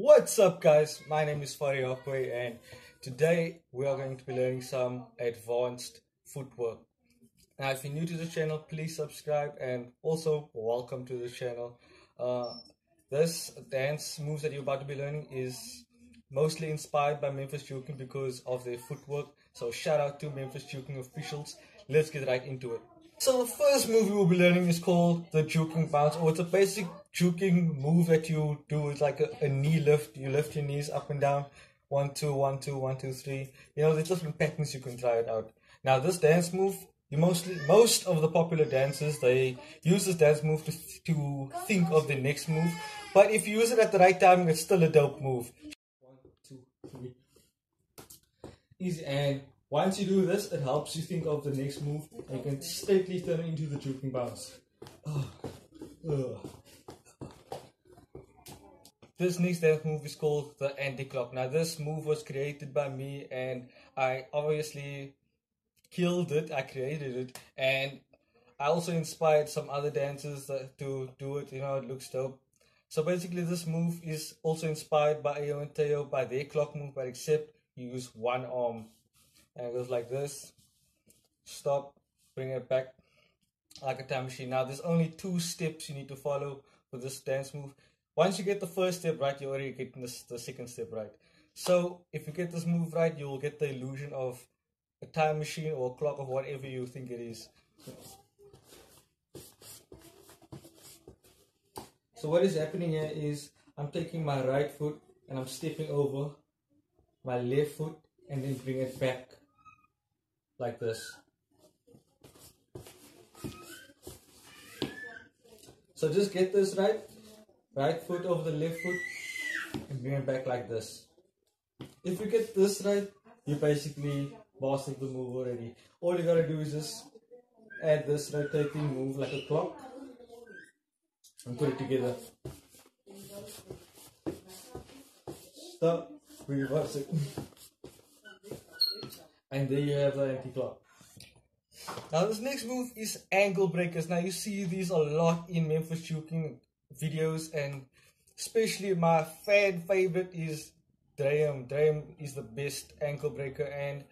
What's up guys, my name is Forryhotboy and today we are going to be learning some advanced footwork. Now if you're new to the channel, please subscribe and also welcome to the channel. This dance moves that you're about to be learning is mostly inspired by Memphis Jooking because of their footwork. So shout out to Memphis Jooking officials. Let's get right into it. So the first move we will be learning is called the juking bounce, or it's a basic juking move that you do. It's like a knee lift. You lift your knees up and down. 1, 2, 1, 2, 1, 2, 3. You know, there's different patterns you can try it out. Now this dance move, most of the popular dancers, they use this dance move to think of the next move. But if you use it at the right time, it's still a dope move. 1, 2, 3. Easy. And once you do this, it helps you think of the next move and you can straightly turn it into the juking bounce. This next dance move is called the AntiClock. Now this move was created by me and I obviously killed it. I created it and I also inspired some other dancers to do it. You know, it looks dope. So basically this move is also inspired by Ayo and Teo, by their clock move, but except you use one arm. And it goes like this. Stop, bring it back like a time machine. Now there's only 2 steps you need to follow for this dance move. Once you get the first step right, you're already getting the second step right. So if you get this move right, you'll get the illusion of a time machine or a clock, or whatever you think it is. So what is happening here is I'm taking my right foot and I'm stepping over my left foot and then bring it back like this. So just get this right. Right foot over the left foot and bring it back like this. If you get this right, you basically mastered the move already. All you gotta do is just add this rotating move like a clock and put it together. Stop, reverse it. And there you have the AntiClock. Now this next move is Anglebreakers. Now you see these a lot in Memphis jooking videos, and especially my fan favorite is Dra'em. Dra'em is the best ankle breaker, and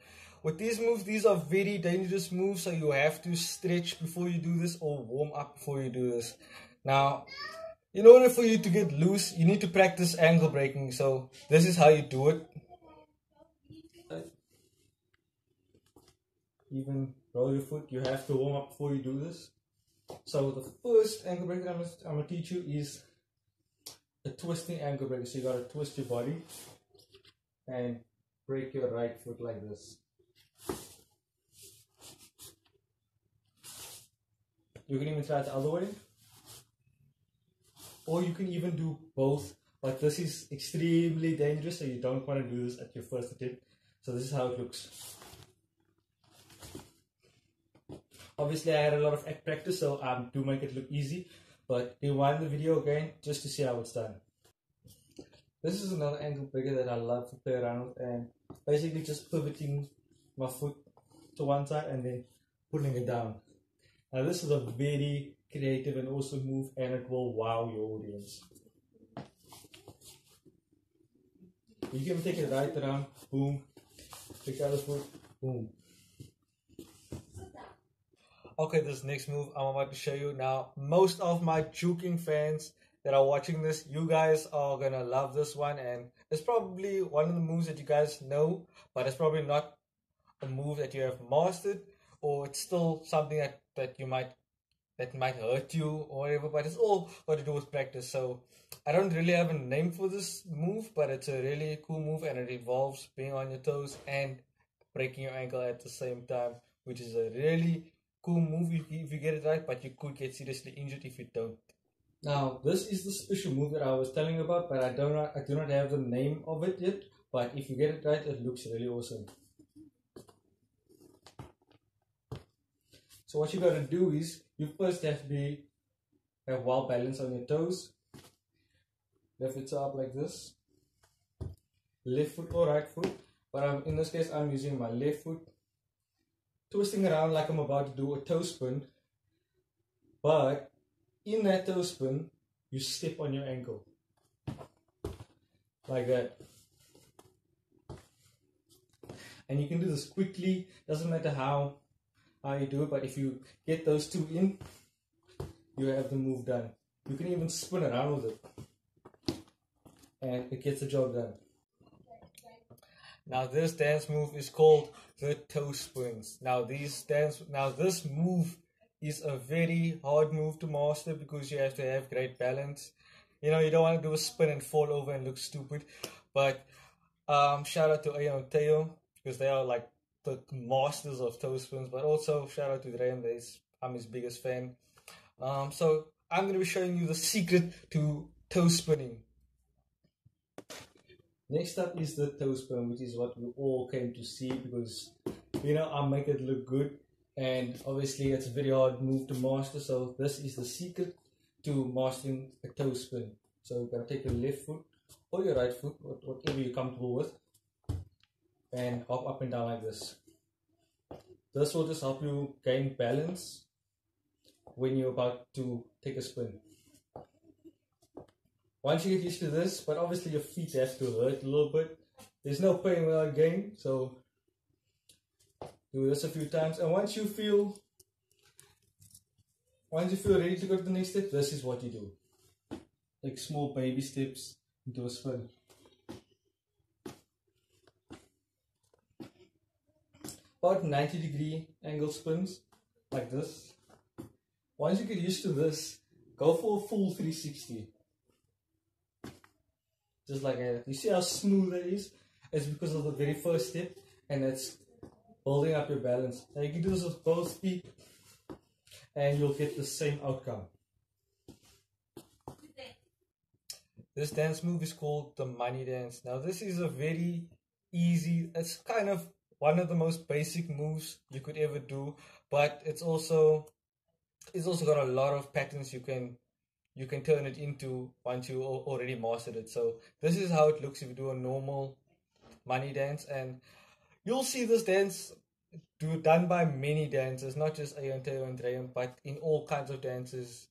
with these moves, these are very dangerous moves, so you have to stretch before you do this or warm up before you do this. Now, in order for you to get loose, you need to practice ankle breaking, so this is how you do it. Even roll your foot, you have to warm up before you do this. So the first ankle breaker I'm going to teach you is a twisting ankle breaker. So you got to twist your body and break your right foot like this. You can even try it the other way, or you can even do both, but this is extremely dangerous, so you don't want to do this at your first attempt. So this is how it looks. Obviously I had a lot of practice, so do make it look easy, but rewind the video again just to see how it's done. This is another ankle breaker that I love to play around with, and basically just pivoting my foot to one side and then putting it down. Now this is a very creative and awesome move, and it will wow your audience. You can take it right around, boom, pick the other foot, boom. Okay, this next move I'm about to show you now. Most of my juking fans that are watching this, you guys are gonna love this one, and it's probably one of the moves that you guys know, but it's probably not a move that you have mastered, or it's still something that might hurt you or whatever, but it's all got to do with practice. So I don't really have a name for this move, but it's a really cool move, and it involves being on your toes and breaking your ankle at the same time, which is a really cool move if you get it right, but you could get seriously injured if you don't. Now this is the special move that I was telling you about, but I do not have the name of it yet, but if you get it right, it looks really awesome. So what you gotta do is you first have to have well balance on your toes. Left foot up like this, left foot or right foot, but in this case I'm using my left foot, twisting around like I'm about to do a toe spin, but in that toe spin you step on your ankle. like that. And you can do this quickly, doesn't matter how you do it, but if you get those two in, you have the move done. You can even spin around with it, and it gets the job done. Now this dance move is called the toe spins. Now this move is a very hard move to master because you have to have great balance. You know, you don't want to do a spin and fall over and look stupid. But shout out to Teo, because they are like the masters of toe spins. But also shout out to Dra'em, I'm his biggest fan. So I'm going to be showing you the secret to toe spinning. Next up is the toe spin, which is what we all came to see because, you know, I make it look good. And obviously it's a very hard move to master. So this is the secret to mastering a toe spin. So you're going to take your left foot or your right foot, whatever you're comfortable with, and hop up and down like this. This will just help you gain balance when you're about to take a spin. Once you get used to this, but obviously your feet have to hurt a little bit. There's no pain without gain, so do this a few times. And once you feel ready to go to the next step, this is what you do. Like small baby steps into a spin. About 90-degree angle spins, like this. Once you get used to this, go for a full 360. Just like that. You see how smooth it is? It's because of the very first step, and it's building up your balance. Now you can do this with both feet, and you'll get the same outcome. This dance move is called the money dance. Now this is a very easy, it's kind of one of the most basic moves you could ever do, but it's also got a lot of patterns you can turn it into once you already mastered it. So this is how it looks if you do a normal money dance, and you'll see this dance done by many dancers, not just Teo and Dra'em, but in all kinds of dances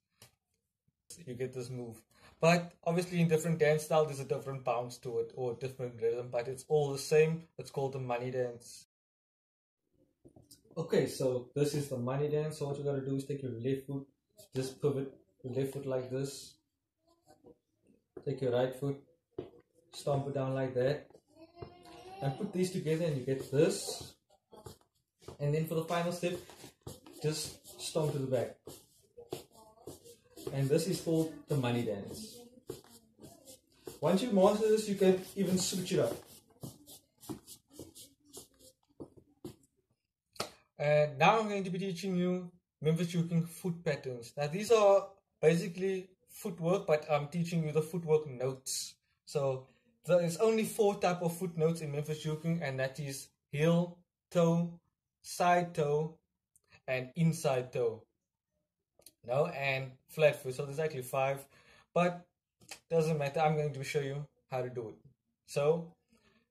you get this move. But obviously in different dance styles there's a different bounce to it or different rhythm, but it's all the same. It's called the money dance. Okay, so this is the money dance. So what you gotta do is take your left foot, just pivot your left foot like this. Take your right foot, stomp it down like that, and put these together and you get this. And then for the final step, just stomp to the back. And this is called the money dance. Once you master this, you can even switch it up. And now I'm going to be teaching you Memphis jooking foot patterns. Now these are basically footwork, but I'm teaching you the footwork notes. So there's only 4 types of foot notes in Memphis jooking, and that is heel, toe, side toe, and inside toe. No, and flat foot. So there's actually 5, but doesn't matter. I'm going to show you how to do it. So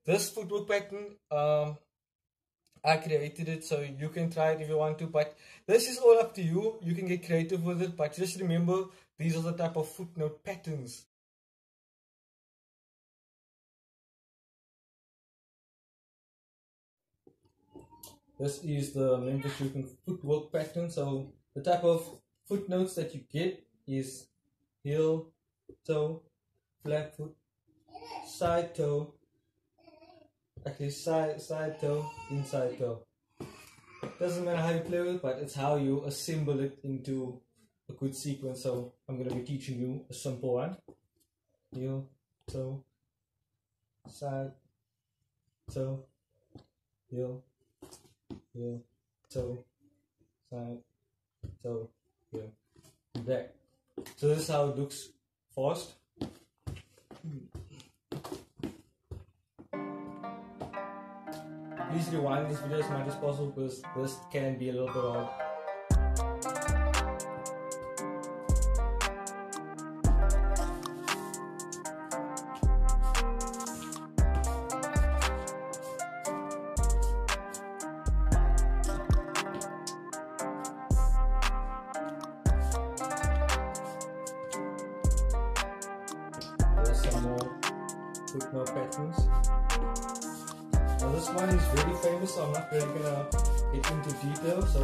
this footwork pattern, I created it, so you can try it if you want to, but this is all up to you. You can get creative with it, but just remember, these are the type of footnote patterns. This is the Memphis jooking footwork pattern. So the type of footnotes that you get is heel, toe, flat foot, side toe, actually side toe, inside toe. Doesn't matter how you play with it, but it's how you assemble it into a good sequence. So I'm going to be teaching you a simple one. Heel, toe, side, toe, heel, heel, toe, side, toe, heel, back. So this is how it looks fast. Please rewind this video as much as possible because this can be a little bit hard. There's some more. footnote patterns. Now this one is very famous, so I'm not really gonna get into detail. So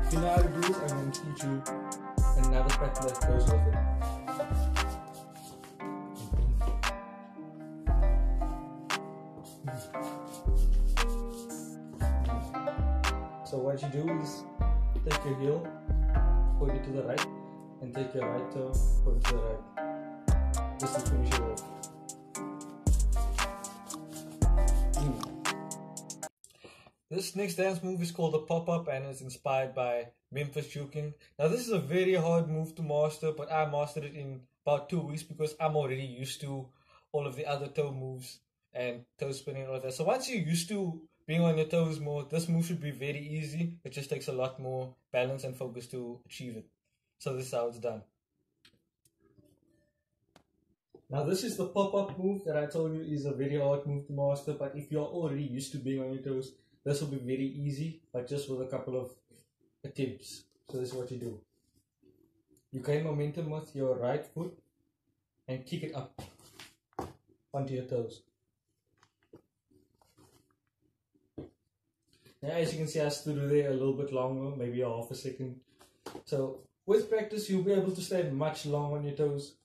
if you know how to do this, I'm going to teach you another pattern that goes with it. So what you do is take your heel, point it to the right, and take your right toe, point it to the right. Just to finish your work. This next dance move is called the pop-up and is inspired by Memphis jooking. Now this is a very hard move to master, but I mastered it in about 2 weeks because I'm already used to all of the other toe moves and toe spinning and all that. So once you're used to being on your toes more, this move should be very easy. It just takes a lot more balance and focus to achieve it. So this is how it's done. Now this is the pop-up move that I told you is a very hard move to master, but if you're already used to being on your toes, this will be very easy, but just with a couple of attempts. So this is what you do. You gain momentum with your right foot and kick it up onto your toes. Now as you can see, I stood there a little bit longer, maybe a half a second. So with practice, you'll be able to stand much longer on your toes.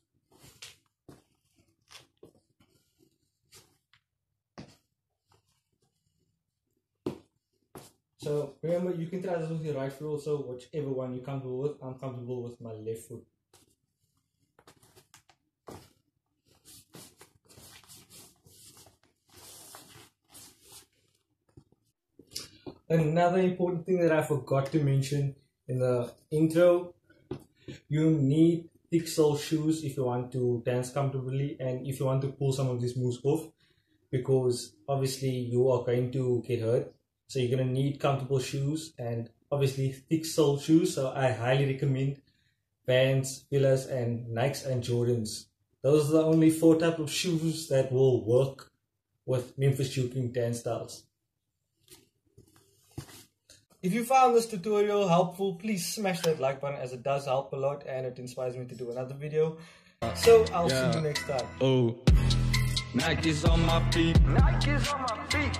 So remember, you can try this with your right foot also, whichever one you're comfortable with. I'm comfortable with my left foot. Another important thing that I forgot to mention in the intro, you need thick sole shoes if you want to dance comfortably and if you want to pull some of these moves off, because obviously you are going to get hurt. So you're going to need comfortable shoes and obviously thick sole shoes. So I highly recommend Vans, Villas, and Nikes and Jordans. Those are the only 4 types of shoes that will work with Memphis jooking dance styles. If you found this tutorial helpful, please smash that like button as it does help a lot and it inspires me to do another video. So I'll see you next time. Oh, Nike's on my feet. Nike's on my feet.